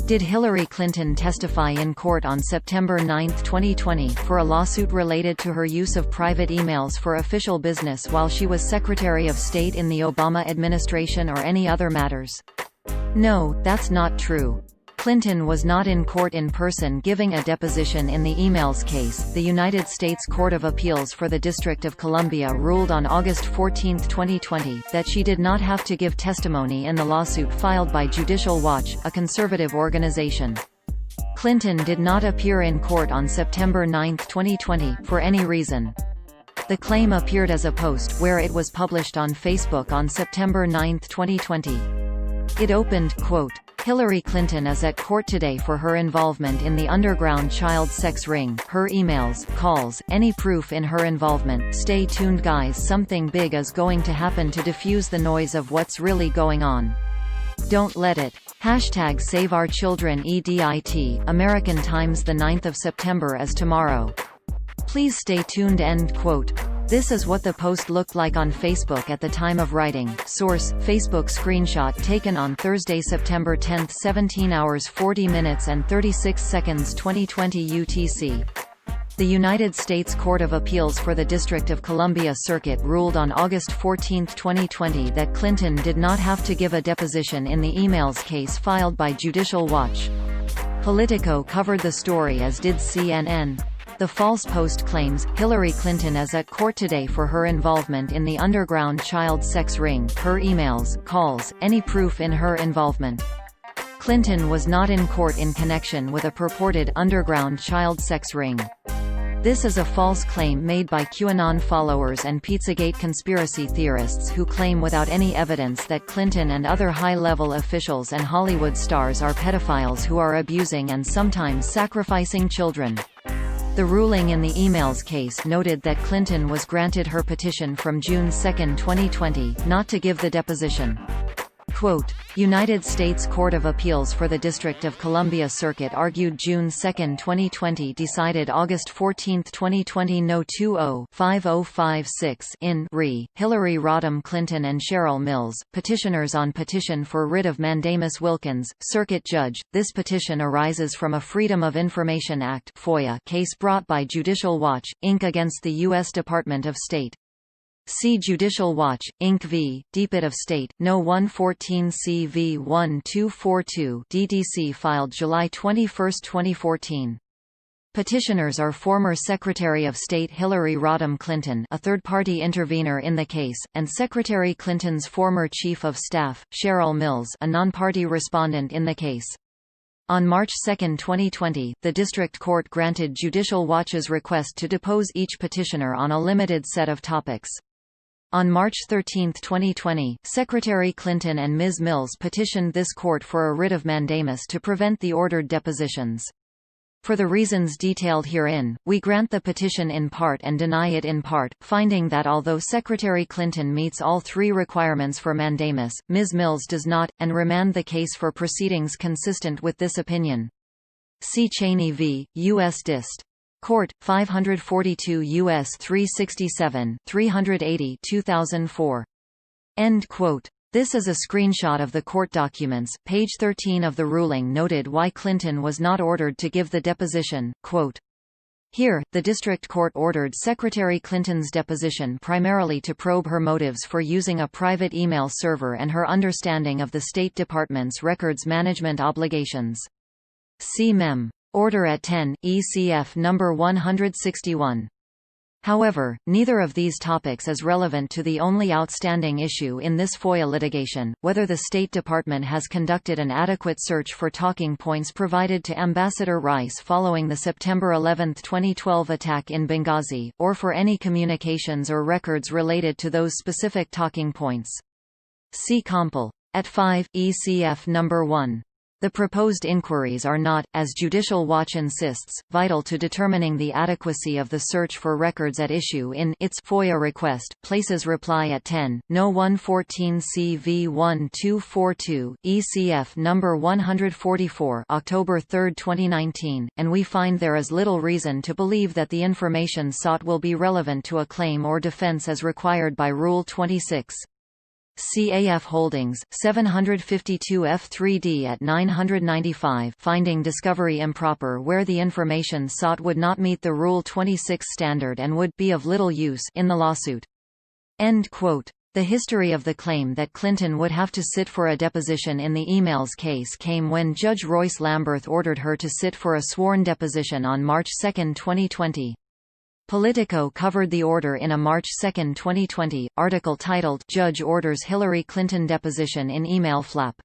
Did Hillary Clinton testify in court on September 9, 2020, for a lawsuit related to her use of private emails for official business while she was Secretary of State in the Obama administration or any other matters? No, that's not true. Clinton was not in court in person giving a deposition in the emails case. The United States Court of Appeals for the District of Columbia ruled on August 14, 2020, that she did not have to give testimony in the lawsuit filed by Judicial Watch, a conservative organization. Clinton did not appear in court on September 9, 2020, for any reason. The claim appeared as a post where it was published on Facebook on September 9, 2020. It opened, quote, "Hillary Clinton is at court today for her involvement in the underground child sex ring, her emails, calls, any proof in her involvement. Stay tuned guys, something big is going to happen to diffuse the noise of what's really going on. Don't let it. #SaveOurChildren EDIT, American Times 9 September is tomorrow. Please stay tuned." End quote. This is what the post looked like on Facebook at the time of writing. Source: Facebook screenshot taken on Thursday, September 10, 17 hours 40 minutes and 36 seconds 2020 UTC. The United States Court of Appeals for the District of Columbia Circuit ruled on August 14, 2020 that Clinton did not have to give a deposition in the emails case filed by Judicial Watch. Politico covered the story, as did CNN. The false post claims, Hillary Clinton is at court today for her involvement in the underground child sex ring, her emails, calls, any proof in her involvement. Clinton was not in court in connection with a purported underground child sex ring. This is a false claim made by QAnon followers and Pizzagate conspiracy theorists who claim without any evidence that Clinton and other high-level officials and Hollywood stars are pedophiles who are abusing and sometimes sacrificing children. The ruling in the emails case noted that Clinton was granted her petition from June 2, 2020, not to give the deposition. Quote, United States Court of Appeals for the District of Columbia Circuit argued June 2, 2020 decided August 14, 2020 No. 20-5056 in re. Hillary Rodham Clinton and Cheryl Mills, petitioners on petition for writ of mandamus Wilkins, Circuit Judge. This petition arises from a Freedom of Information Act (FOIA) case brought by Judicial Watch, Inc. against the U.S. Department of State. See Judicial Watch, Inc. v. Department of State, No. 114 CV 1242 DDC filed July 21, 2014. Petitioners are former Secretary of State Hillary Rodham Clinton, a third-party intervener in the case, and Secretary Clinton's former Chief of Staff, Cheryl Mills, a non-party respondent in the case. On March 2, 2020, the District Court granted Judicial Watch's request to depose each petitioner on a limited set of topics. On March 13, 2020, Secretary Clinton and Ms. Mills petitioned this court for a writ of mandamus to prevent the ordered depositions. For the reasons detailed herein, we grant the petition in part and deny it in part, finding that although Secretary Clinton meets all three requirements for mandamus, Ms. Mills does not, and remand the case for proceedings consistent with this opinion. See Cheney v. U.S. Dist. Court, 542 U.S. 367, 380 2004. End quote. This is a screenshot of the court documents. Page 13 of the ruling noted why Clinton was not ordered to give the deposition, quote, Here, the district court ordered Secretary Clinton's deposition primarily to probe her motives for using a private email server and her understanding of the State Department's records management obligations. See Mem. Order at 10, ECF No. 161. However, neither of these topics is relevant to the only outstanding issue in this FOIA litigation, whether the State Department has conducted an adequate search for talking points provided to Ambassador Rice following the September 11, 2012 attack in Benghazi, or for any communications or records related to those specific talking points. See Compel. At 5, ECF No. 1. The proposed inquiries are not, as Judicial Watch insists, vital to determining the adequacy of the search for records at issue in its FOIA request. Places reply at 10, No. 114 CV 1242, ECF No. 144, October 3, 2019, and we find there is little reason to believe that the information sought will be relevant to a claim or defense as required by Rule 26. CAF Holdings, 752 F3D at 995, finding discovery improper where the information sought would not meet the Rule 26 standard and would be of little use in the lawsuit. End quote. The history of the claim that Clinton would have to sit for a deposition in the emails case came when Judge Royce Lamberth ordered her to sit for a sworn deposition on March 2, 2020. Politico covered the order in a March 2, 2020, article titled "Judge Orders Hillary Clinton Deposition in Email Flap."